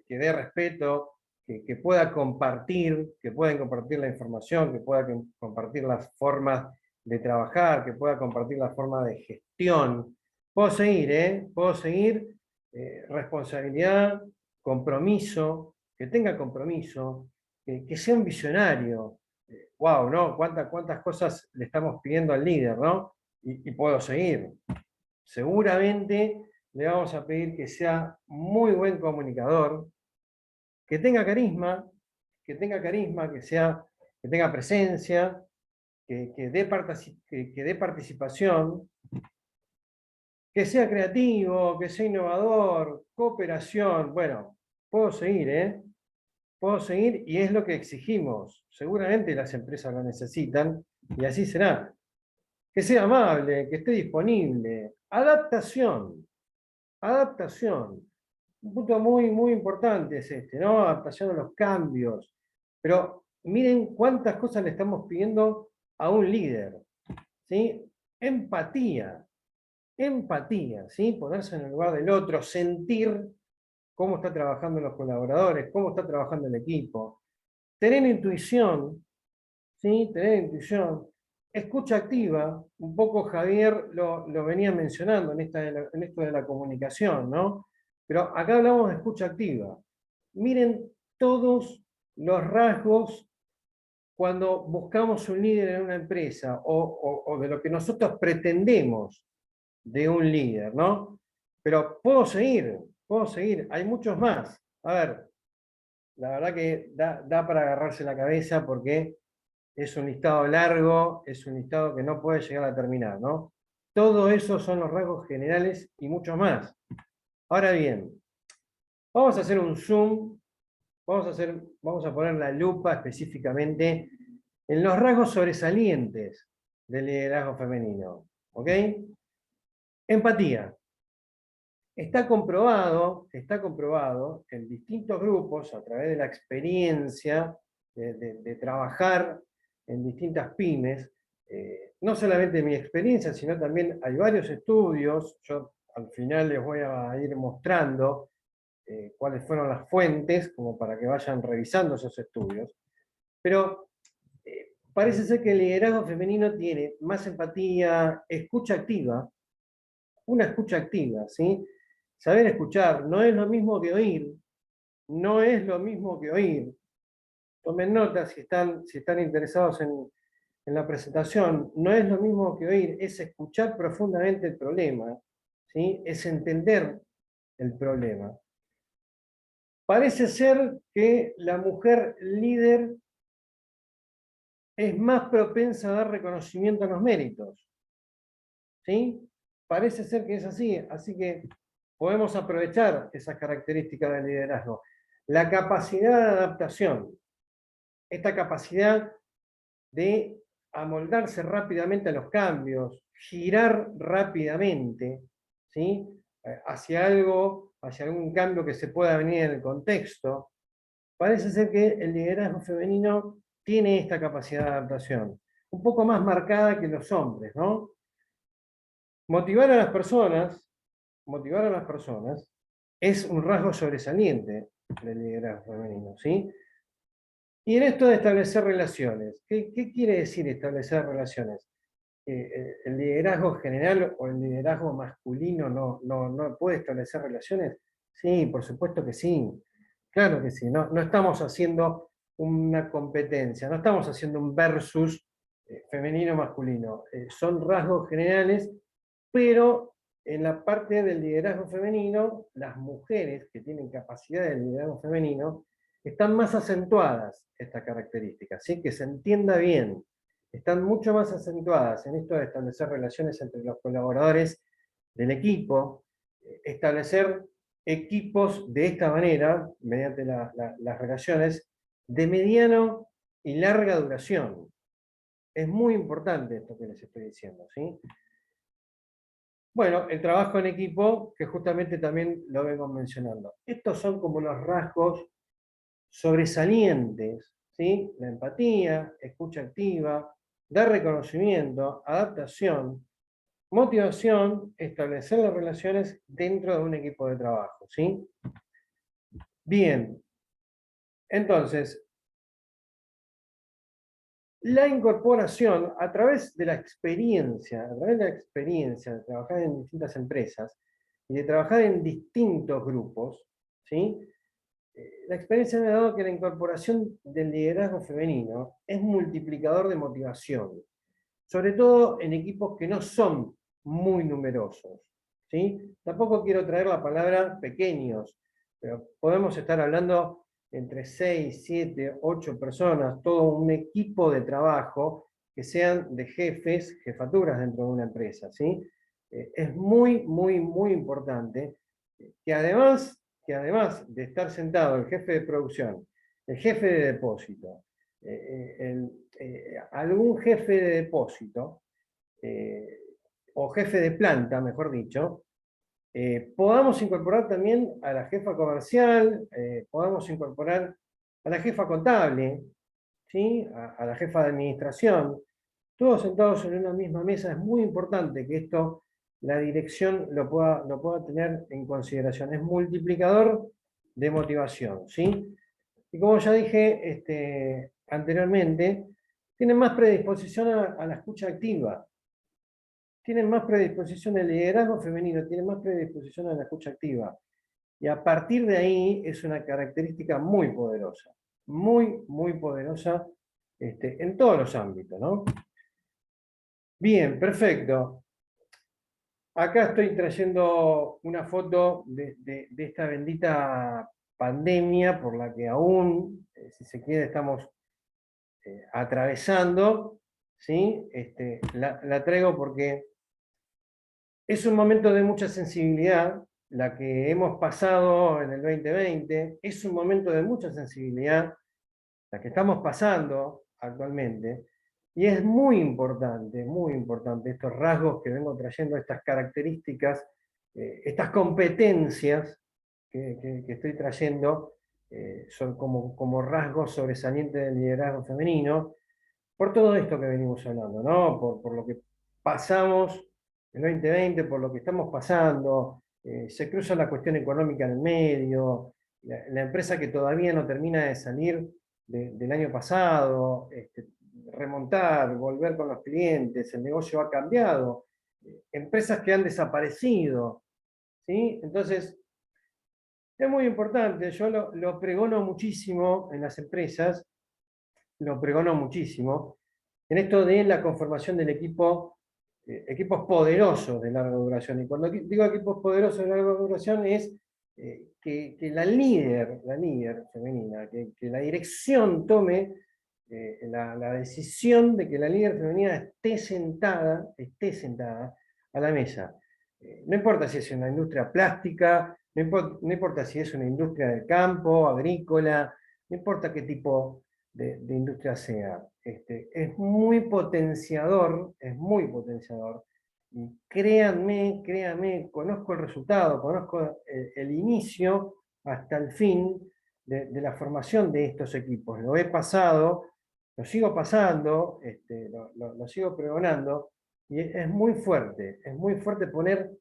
dé respeto, que pueda compartir, que puedan compartir la información, que pueda compartir las formas de trabajar, que pueda compartir la forma de gestión. Puedo seguir, ¿eh? Puedo seguir. Responsabilidad, compromiso, que tenga compromiso, que sea un visionario. Wow, ¿no? ¿Cuántas cosas le estamos pidiendo al líder, ¿no? Y puedo seguir. Seguramente le vamos a pedir que sea muy buen comunicador, que tenga carisma, que tenga presencia, que dé participación, que sea creativo, que sea innovador, cooperación. Bueno, puedo seguir, ¿eh? Puedo seguir y es lo que exigimos. Seguramente las empresas lo necesitan y así será. Que sea amable, que esté disponible. Adaptación. Un punto muy importante es este, ¿no? Adaptación a los cambios. Pero miren cuántas cosas le estamos pidiendo a un líder, ¿sí? Empatía, ¿sí? Ponerse en el lugar del otro, sentir cómo está trabajando los colaboradores, cómo está trabajando el equipo. Tener intuición, ¿sí? Tener intuición. Escucha activa, un poco Javier lo venía mencionando en esto de la comunicación, ¿no? Pero acá hablamos de escucha activa. Miren todos los rasgos cuando buscamos un líder en una empresa o de lo que nosotros pretendemos de un líder, ¿no? Pero puedo seguir, hay muchos más. A ver, la verdad que da para agarrarse la cabeza porque es un listado largo, es un listado que no puede llegar a terminar, ¿no? Todo eso son los rasgos generales y muchos más. Ahora bien, vamos a hacer un zoom, vamos a poner la lupa específicamente en los rasgos sobresalientes del liderazgo femenino, ¿ok? Empatía. Está comprobado en distintos grupos, a través de la experiencia de trabajar en distintas pymes, no solamente mi experiencia, sino también hay varios estudios, yo al final les voy a ir mostrando cuáles fueron las fuentes, como para que vayan revisando esos estudios, pero parece ser que el liderazgo femenino tiene más empatía, escucha activa, una escucha activa, ¿sí? Saber escuchar no es lo mismo que oír, no es lo mismo que oír. Tomen nota si están interesados en la presentación, no es lo mismo que oír, es escuchar profundamente el problema, ¿sí? Es entender el problema. Parece ser que la mujer líder es más propensa a dar reconocimiento a los méritos, ¿sí? Parece ser que es así, así que podemos aprovechar esas características del liderazgo. La capacidad de adaptación, esta capacidad de amoldarse rápidamente a los cambios, girar rápidamente, ¿sí? Hacia algún cambio que se pueda venir en el contexto. Parece ser que el liderazgo femenino tiene esta capacidad de adaptación, un poco más marcada que los hombres, ¿no? Motivar a las personas es un rasgo sobresaliente del liderazgo femenino, ¿sí? Y en esto de establecer relaciones, ¿qué quiere decir establecer relaciones? ¿El liderazgo general o el liderazgo masculino no puede establecer relaciones? Sí, por supuesto que sí, claro que sí. No estamos haciendo una competencia, no estamos haciendo un versus femenino-masculino. Son rasgos generales, pero en la parte del liderazgo femenino, las mujeres que tienen capacidad de liderazgo femenino, están más acentuadas estas características, ¿sí? Que se entienda bien. Están mucho más acentuadas en esto de establecer relaciones entre los colaboradores del equipo, establecer equipos de esta manera, mediante las relaciones, de mediano y larga duración. Es muy importante esto que les estoy diciendo, ¿sí? Bueno, el trabajo en equipo, que justamente también lo vengo mencionando. Estos son como los rasgos sobresalientes, ¿sí? La empatía, escucha activa, dar reconocimiento, adaptación, motivación, establecer las relaciones dentro de un equipo de trabajo, ¿sí? Bien, entonces, la incorporación a través de la experiencia, de trabajar en distintas empresas y de trabajar en distintos grupos, ¿sí? La experiencia me ha dado que la incorporación del liderazgo femenino es multiplicador de motivación, sobre todo en equipos que no son muy numerosos, ¿sí? Tampoco quiero traer la palabra pequeños, pero podemos estar hablando entre 6, 7, 8 personas, todo un equipo de trabajo que sean de jefes, jefaturas dentro de una empresa, ¿sí? Es muy, muy, muy importante que además de estar sentado el jefe de producción, el jefe de depósito, algún jefe de depósito, o jefe de planta, mejor dicho, podamos incorporar también a la jefa comercial, podamos incorporar a la jefa contable, ¿sí? A la jefa de administración, todos sentados en una misma mesa. Es muy importante que esto, la dirección lo pueda tener en consideración. Es multiplicador de motivación, ¿sí? Y como ya dije anteriormente, tienen más predisposición a la escucha activa, tienen más predisposición al liderazgo femenino, tienen más predisposición a la escucha activa. Y a partir de ahí es una característica muy poderosa, muy poderosa en todos los ámbitos, ¿no? Bien, perfecto. Acá estoy trayendo una foto de esta bendita pandemia por la que aún, si se quiere, estamos atravesando, ¿sí? La traigo porque es un momento de mucha sensibilidad, la que hemos pasado en el 2020, es un momento de mucha sensibilidad, la que estamos pasando actualmente, y es muy importante estos rasgos que vengo trayendo, estas características, estas competencias que estoy trayendo, son como rasgos sobresalientes del liderazgo femenino, por todo esto que venimos hablando, ¿no? Por lo que pasamos en el 2020, por lo que estamos pasando, se cruza la cuestión económica en el medio, la empresa que todavía no termina de salir del año pasado, remontar, volver con los clientes, el negocio ha cambiado, empresas que han desaparecido, ¿sí? Entonces, es muy importante, yo lo pregono muchísimo en las empresas, lo pregono muchísimo, en esto de la conformación del equipo, equipos poderosos de larga duración. Y cuando digo equipos poderosos de larga duración es que la líder femenina, que la dirección tome la decisión de que la líder femenina esté sentada a la mesa. No importa si es una industria plástica, no importa si es una industria del campo, agrícola, no importa qué tipo de industria sea. Es muy potenciador, y créanme, conozco el resultado, conozco el inicio hasta el fin de la formación de estos equipos. Lo he pasado, lo sigo pasando, lo sigo pregonando, y es muy fuerte poner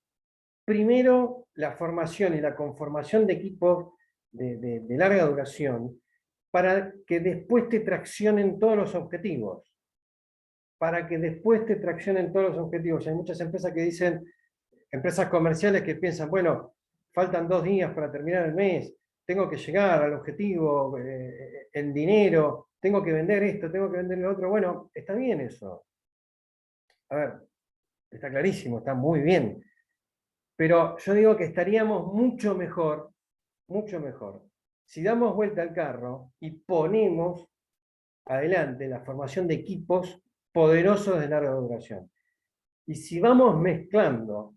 primero la formación y la conformación de equipos de larga duración, para que después te traccionen todos los objetivos. Hay muchas empresas que dicen, empresas comerciales que piensan, bueno, faltan 2 días para terminar el mes, tengo que llegar al objetivo en dinero, tengo que vender esto, tengo que vender lo otro. Bueno, está bien eso. A ver, está clarísimo, está muy bien. Pero yo digo que estaríamos mucho mejor, si damos vuelta al carro y ponemos adelante la formación de equipos poderosos de larga duración. Y si vamos mezclando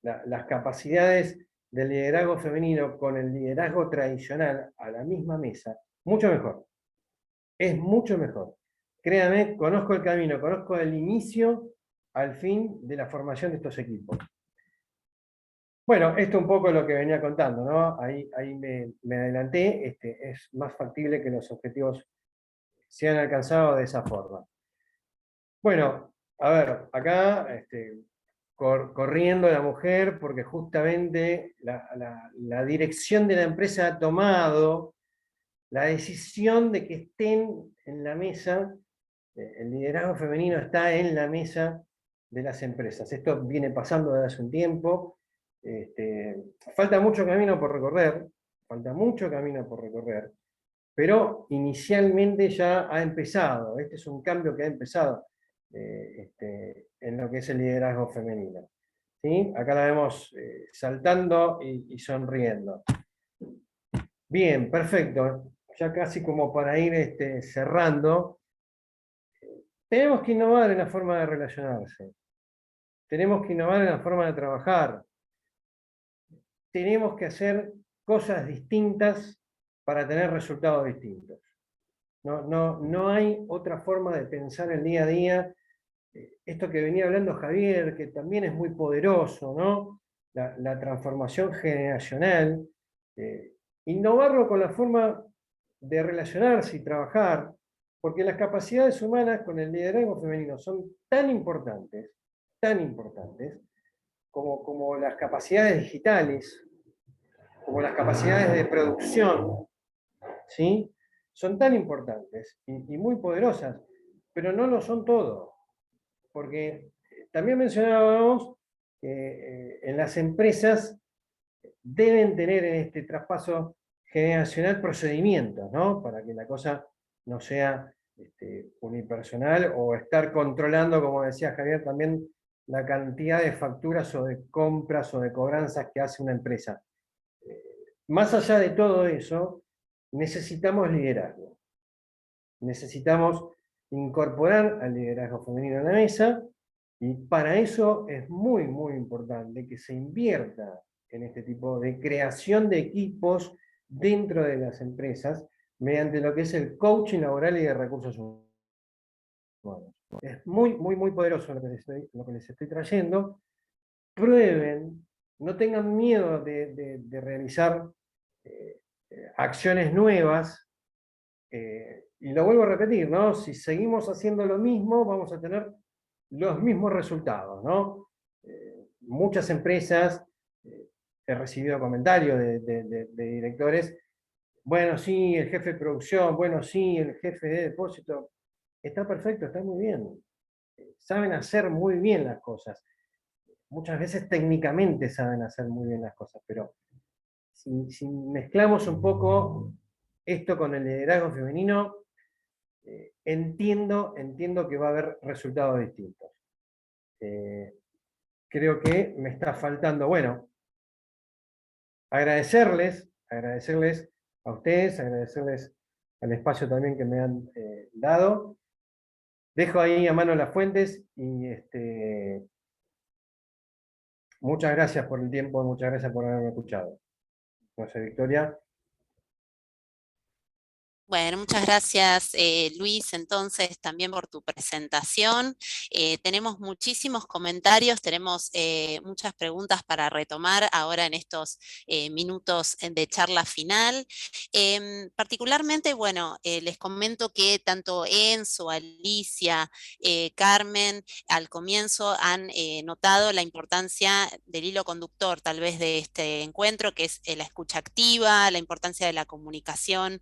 las capacidades del liderazgo femenino con el liderazgo tradicional a la misma mesa, mucho mejor. Es mucho mejor. Créanme, conozco el camino, conozco el inicio al fin de la formación de estos equipos. Bueno, esto un poco es lo que venía contando, ¿no? Ahí me adelanté, es más factible que los objetivos sean alcanzados de esa forma. Bueno, a ver, acá corriendo la mujer, porque justamente la dirección de la empresa ha tomado la decisión de que estén en la mesa, el liderazgo femenino está en la mesa de las empresas. Esto viene pasando desde hace un tiempo. Falta mucho camino por recorrer, pero inicialmente ya ha empezado. Este es un cambio que ha empezado en lo que es el liderazgo femenino. ¿Sí? Acá la vemos saltando y sonriendo. Bien, perfecto. Ya casi como para ir cerrando. Tenemos que innovar en la forma de relacionarse. Tenemos que innovar en la forma de trabajar. Tenemos que hacer cosas distintas para tener resultados distintos. No hay otra forma de pensar el día a día. Esto que venía hablando Javier, que también es muy poderoso, ¿no? La transformación generacional. Innovarlo con la forma de relacionarse y trabajar, porque las capacidades humanas con el liderazgo femenino son tan importantes, como las capacidades digitales, como las capacidades de producción, ¿sí? Son tan importantes y muy poderosas. pero no lo son todo. Porque también mencionábamos que en las empresas deben tener en este traspaso generacional procedimientos, ¿no? Para que la cosa no sea unipersonal o estar controlando, como decía Javier, también la cantidad de facturas o de compras o de cobranzas que hace una empresa. Más allá de todo eso, necesitamos liderazgo. Necesitamos incorporar al liderazgo femenino en la mesa, y para eso es muy, muy importante que se invierta en este tipo de creación de equipos dentro de las empresas, mediante lo que es el coaching laboral y de recursos humanos. Es muy, muy, muy poderoso lo que les estoy trayendo. Prueben, no tengan miedo de realizar acciones nuevas. Y lo vuelvo a repetir, ¿no? Si seguimos haciendo lo mismo, vamos a tener los mismos resultados, ¿no? Muchas empresas, he recibido comentarios de directores, bueno, sí, el jefe de producción, bueno, sí, el jefe de depósito, está perfecto, está muy bien. Saben hacer muy bien las cosas. Muchas veces técnicamente saben hacer muy bien las cosas, pero si mezclamos un poco esto con el liderazgo femenino, entiendo que va a haber resultados distintos. Creo que me está faltando, bueno, agradecerles a ustedes, agradecerles al espacio también que me han dado. Dejo ahí a mano las fuentes y muchas gracias por el tiempo, muchas gracias por haberme escuchado. No sé, Victoria. Bueno, muchas gracias Luis, entonces también por tu presentación. Tenemos muchísimos comentarios, tenemos muchas preguntas para retomar ahora en estos minutos de charla final. Particularmente, bueno, les comento que tanto Enzo, Alicia, Carmen, al comienzo han notado la importancia del hilo conductor, tal vez de este encuentro, que es la escucha activa, la importancia de la comunicación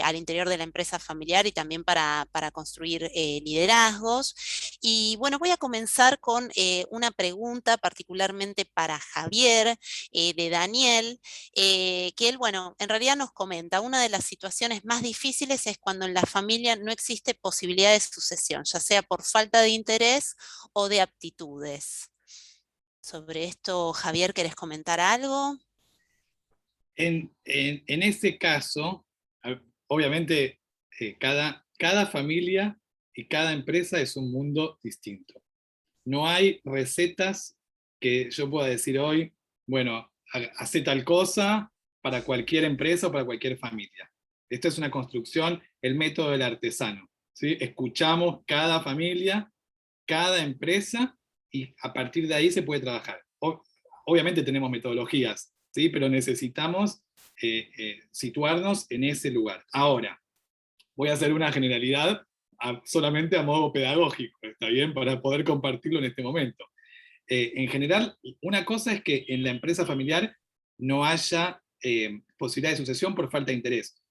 al interior de la empresa familiar y también para construir liderazgos. Y bueno, voy a comenzar con una pregunta particularmente para Javier, de Daniel, que él, bueno, en realidad nos comenta, una de las situaciones más difíciles es cuando en la familia no existe posibilidad de sucesión, ya sea por falta de interés o de aptitudes. Sobre esto, Javier, ¿querés comentar algo? En ese caso, obviamente, cada familia y cada empresa es un mundo distinto. No hay recetas que yo pueda decir hoy, bueno, hace tal cosa para cualquier empresa o para cualquier familia. Esto es una construcción, el método del artesano, ¿sí? Escuchamos cada familia, cada empresa, y a partir de ahí se puede trabajar. Obviamente tenemos metodologías, ¿sí? Pero necesitamos situarnos en ese lugar. Ahora, voy a hacer una generalidad solamente a modo pedagógico, ¿está bien? Para poder compartirlo en este momento. En general, una cosa es que en la empresa familiar no haya posibilidad de sucesión por falta de interés.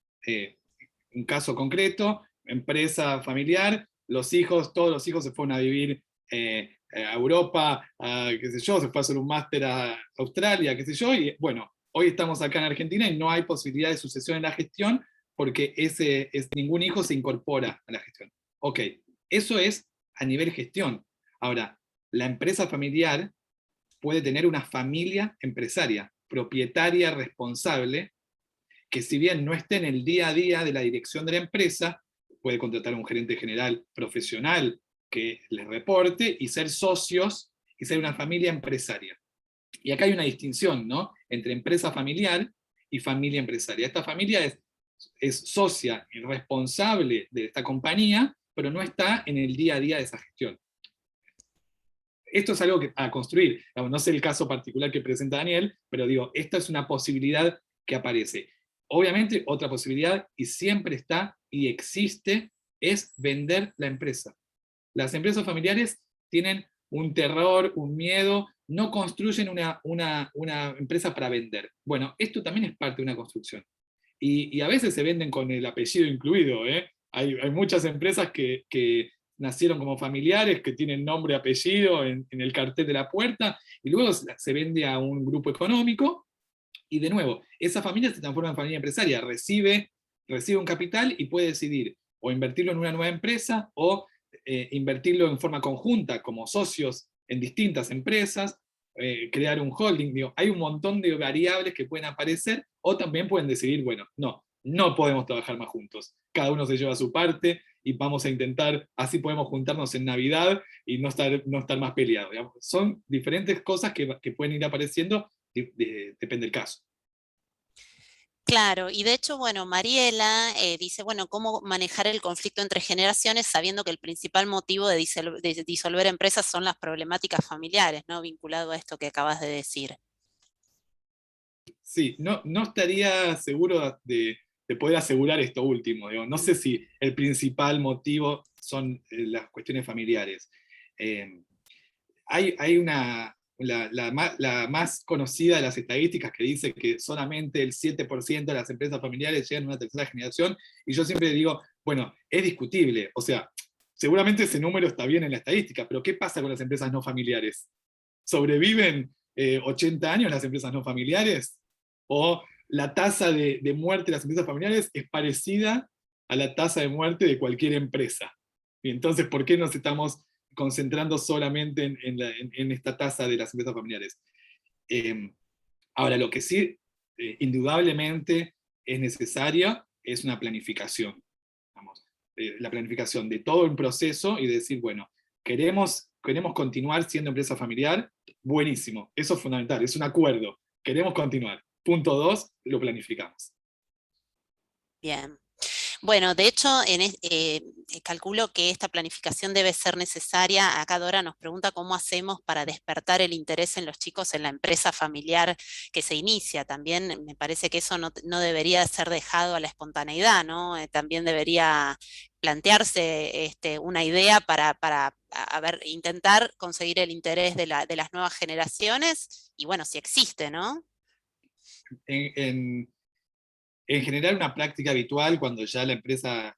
Un caso concreto, empresa familiar, todos los hijos se fueron a vivir a Europa, qué sé yo, se fue a hacer un máster a Australia, qué sé yo, y bueno, hoy estamos acá en Argentina y no hay posibilidad de sucesión en la gestión porque ningún hijo se incorpora a la gestión. Ok, eso es a nivel gestión. Ahora, la empresa familiar puede tener una familia empresaria, propietaria, responsable, que si bien no esté en el día a día de la dirección de la empresa, puede contratar a un gerente general profesional que les reporte y ser socios y ser una familia empresaria. Y acá hay una distinción, ¿no?, entre empresa familiar y familia empresaria. Esta familia es socia y responsable de esta compañía, pero no está en el día a día de esa gestión. Esto es algo a construir. No sé el caso particular que presenta Daniel, pero digo, esta es una posibilidad que aparece. Obviamente, otra posibilidad, y siempre está y existe, es vender la empresa. Las empresas familiares tienen un terror, un miedo, no construyen una empresa para vender. Bueno, esto también es parte de una construcción. Y a veces se venden con el apellido incluido, ¿eh? Hay muchas empresas que nacieron como familiares, que tienen nombre y apellido en el cartel de la puerta, y luego se vende a un grupo económico, y de nuevo, esa familia se transforma en familia empresaria, recibe un capital y puede decidir o invertirlo en una nueva empresa o invertirlo en forma conjunta como socios en distintas empresas, crear un holding. Digo, hay un montón de variables que pueden aparecer, o también pueden decidir, bueno, no podemos trabajar más juntos, cada uno se lleva su parte y vamos a intentar, así podemos juntarnos en Navidad y no estar más peleados. Digamos. Son diferentes cosas que pueden ir apareciendo, depende del caso. Claro, y de hecho, bueno, Mariela dice, bueno, cómo manejar el conflicto entre generaciones sabiendo que el principal motivo de disolver empresas son las problemáticas familiares, ¿no? Vinculado a esto que acabas de decir. Sí, no estaría seguro de poder asegurar esto último. Digo. No sé si el principal motivo son las cuestiones familiares. Hay la más conocida de las estadísticas que dice que solamente el 7% de las empresas familiares llegan a una tercera generación, y yo siempre digo, bueno, es discutible, o sea, seguramente ese número está bien en la estadística, pero ¿qué pasa con las empresas no familiares? ¿Sobreviven 80 años las empresas no familiares? ¿O la tasa de muerte de las empresas familiares es parecida a la tasa de muerte de cualquier empresa? Y entonces, ¿por qué nos estamos concentrando solamente en esta tasa de las empresas familiares? Ahora, lo que sí, indudablemente es necesaria es una planificación. Vamos, la planificación de todo el proceso y decir, bueno, queremos continuar siendo empresa familiar, buenísimo, eso es fundamental, es un acuerdo, queremos continuar. Punto 2, lo planificamos. Bien. Bueno, de hecho, calculo que esta planificación debe ser necesaria. Acá Dora nos pregunta cómo hacemos para despertar el interés en los chicos en la empresa familiar que se inicia. También me parece que eso no debería ser dejado a la espontaneidad, ¿no? También debería plantearse una idea para a ver, intentar conseguir el interés de las nuevas generaciones y bueno, si existe, ¿no? En general, una práctica habitual cuando ya la empresa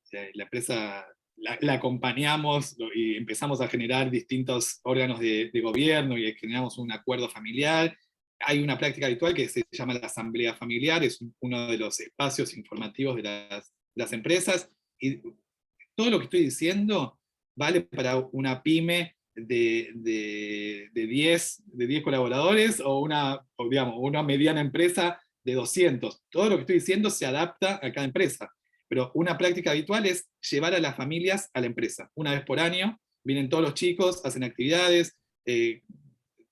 la acompañamos y empezamos a generar distintos órganos de gobierno y generamos un acuerdo familiar. Hay una práctica habitual que se llama la asamblea familiar, es uno de los espacios informativos de las empresas, y todo lo que estoy diciendo vale para una pyme de 10 colaboradores digamos, una mediana empresa de 200. Todo lo que estoy diciendo se adapta a cada empresa. Pero una práctica habitual es llevar a las familias a la empresa. Una vez por año vienen todos los chicos, hacen actividades,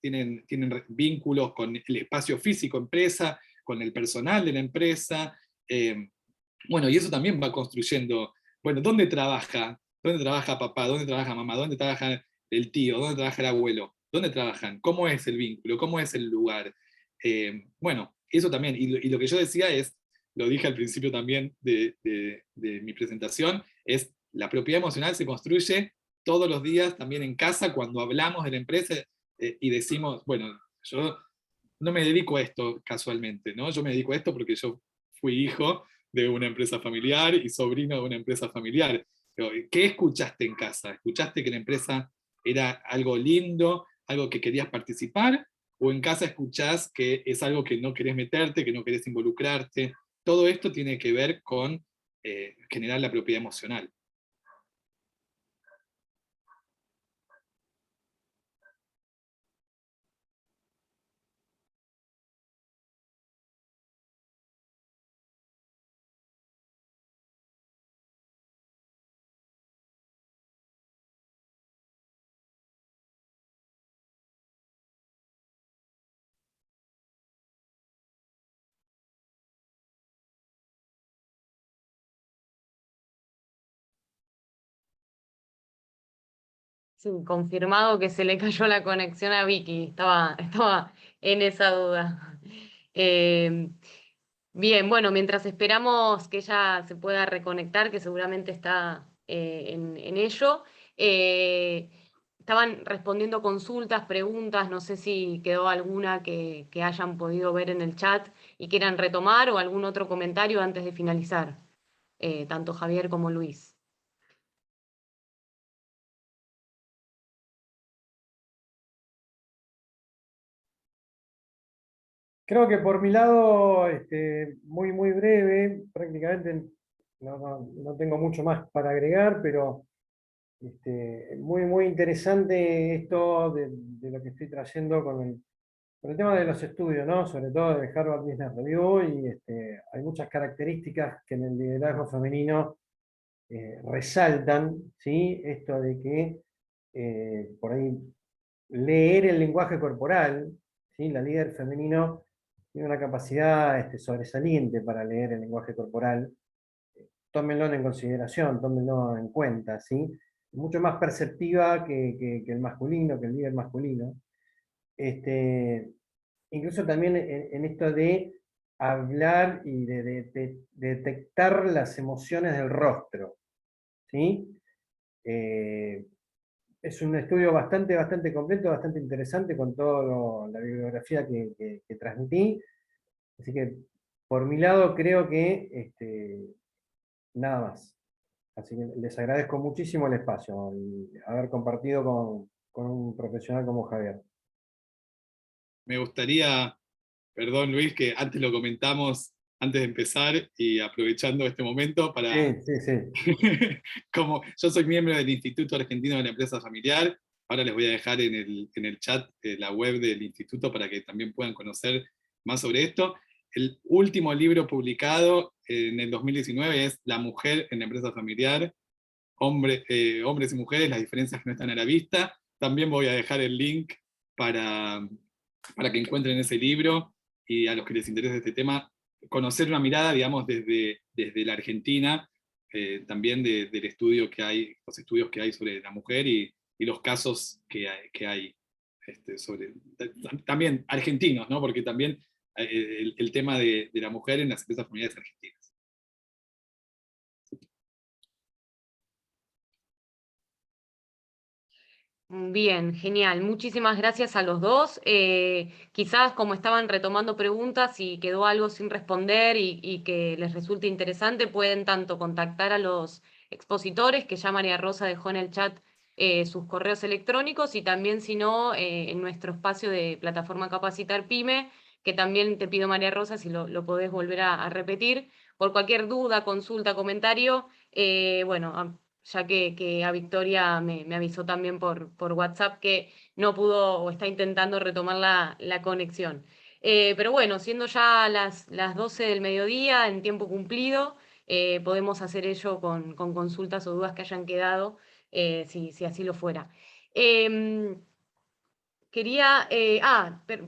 tienen vínculos con el espacio físico empresa, con el personal de la empresa. Bueno, y eso también va construyendo, bueno, ¿dónde trabaja? ¿Dónde trabaja papá? ¿Dónde trabaja mamá? ¿Dónde trabaja el tío? ¿Dónde trabaja el abuelo? ¿Dónde trabajan? ¿Cómo es el vínculo? ¿Cómo es el lugar? Bueno, eso también. Y lo que yo decía es, lo dije al principio también de mi presentación, es la propiedad emocional se construye todos los días, también en casa, cuando hablamos de la empresa y decimos, bueno, yo no me dedico a esto casualmente, ¿no? Yo me dedico a esto porque yo fui hijo de una empresa familiar y sobrino de una empresa familiar. Pero, ¿qué escuchaste en casa? ¿Escuchaste que la empresa era algo lindo, algo que querías participar? ¿O en casa escuchás que es algo que no querés meterte, que no querés involucrarte? Todo esto tiene que ver con generar la propiedad emocional. Sí, confirmado que se le cayó la conexión a Vicky, estaba en esa duda. Eh, bien, bueno, mientras esperamos que ella se pueda reconectar, que seguramente está en ello, eh, estaban respondiendo consultas, preguntas, no sé si quedó alguna que hayan podido ver en el chat y quieran retomar o algún otro comentario antes de finalizar, tanto Javier como Luis. Creo que por mi lado, muy, muy breve, prácticamente no tengo mucho más para agregar, pero muy, muy interesante esto de lo que estoy trayendo con el tema de los estudios, ¿no? Sobre todo de Harvard Business Review, y hay muchas características que en el liderazgo femenino resaltan, ¿sí? Esto de que por ahí leer el lenguaje corporal, ¿sí? La líder femenino tiene una capacidad sobresaliente para leer el lenguaje corporal. Tómenlo en consideración, tómenlo en cuenta, ¿sí? Mucho más perceptiva que el masculino, que el líder masculino. Incluso también en esto de hablar y de detectar las emociones del rostro, ¿sí? Es un estudio bastante completo, bastante interesante con toda la bibliografía que transmití. Así que por mi lado creo que nada más. Así que les agradezco muchísimo el espacio y haber compartido con un profesional como Javier. Me gustaría, perdón Luis, que antes lo comentamos antes de empezar y aprovechando este momento para, Sí, sí, sí. como yo soy miembro del Instituto Argentino de la Empresa Familiar, ahora les voy a dejar en el chat la web del instituto para que también puedan conocer más sobre esto. El último libro publicado en el 2019 es La mujer en la empresa familiar, hombres y mujeres, las diferencias que no están a la vista. También voy a dejar el link para que encuentren ese libro y a los que les interese este tema, conocer una mirada, digamos, desde la Argentina, también del estudio que hay, los estudios que hay sobre la mujer y los casos que hay sobre, también argentinos, ¿no? Porque también el tema de la mujer en las empresas familiares argentinas. Bien, genial. Muchísimas gracias a los dos. Quizás como estaban retomando preguntas y quedó algo sin responder y que les resulte interesante, pueden tanto contactar a los expositores, que ya María Rosa dejó en el chat sus correos electrónicos, y también si no, en nuestro espacio de plataforma Capacitar Pyme, que también te pido, María Rosa, si lo podés volver a repetir, por cualquier duda, consulta, comentario, bueno, ya que a Victoria me avisó también por WhatsApp que no pudo o está intentando retomar la conexión. Pero bueno, siendo ya las 12 del mediodía, en tiempo cumplido, podemos hacer ello con consultas o dudas que hayan quedado, si así lo fuera. Em, Quería,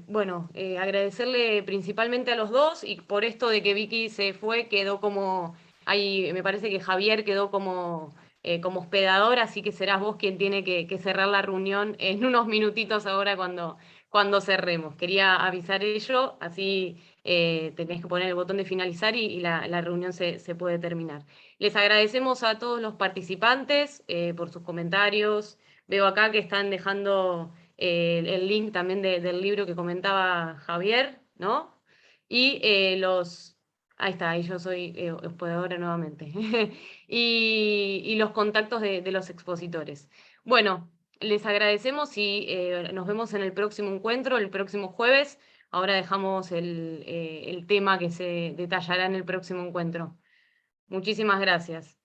bueno, agradecerle principalmente a los dos, y por esto de que Vicky se fue, quedó como, ahí me parece que Javier quedó como hospedador, así que serás vos quien tiene que cerrar la reunión en unos minutitos ahora cuando cerremos. Quería avisar ello, así tenés que poner el botón de finalizar y la reunión se puede terminar. Les agradecemos a todos los participantes por sus comentarios. Veo acá que están dejando el link también del libro que comentaba Javier, ¿no? Y ahí está, ahí yo soy hospedadora nuevamente. Y los contactos de los expositores. Bueno, les agradecemos y nos vemos en el próximo encuentro, el próximo jueves. Ahora dejamos el tema que se detallará en el próximo encuentro. Muchísimas gracias.